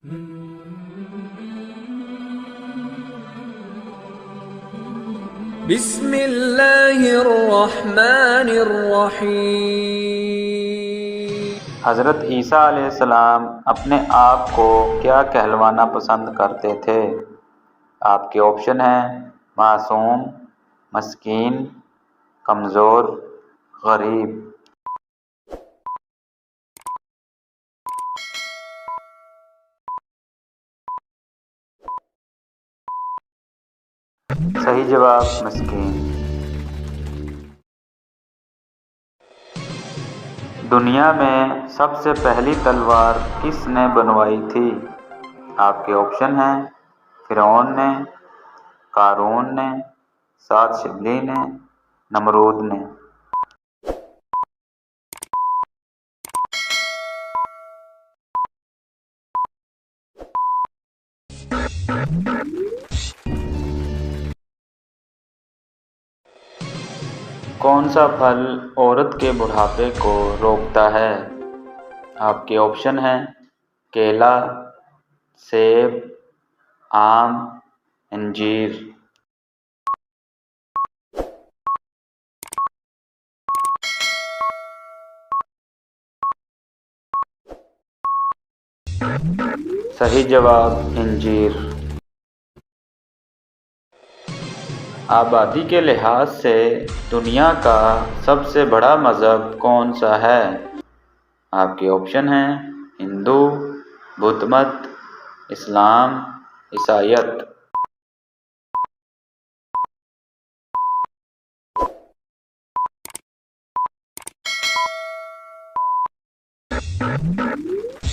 बिस्मिल्लाहिर्रहमानिर्रहीम। हज़रत ईसा अलैहिस्सलाम अपने आप को क्या कहलवाना पसंद करते थे? आपके ऑप्शन हैं मासूम, मस्कीन, कमज़ोर, गरीब। सही जवाब मस्कीन। दुनिया में सबसे पहली तलवार किसने बनवाई थी? आपके ऑप्शन हैं फ़िरौन ने, क़ारून ने, सात शिबली ने, नमरूद ने। कौन सा फल औरत के बुढ़ापे को रोकता है? आपके ऑप्शन हैं केला, सेब, आम, अंजीर। सही जवाब अंजीर। आबादी के लिहाज से दुनिया का सबसे बड़ा मज़हब कौन सा है? आपके ऑप्शन हैं हिंदू, बुद्ध मत, इस्लाम, ईसाईयत।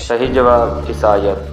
सही जवाब ईसाईयत।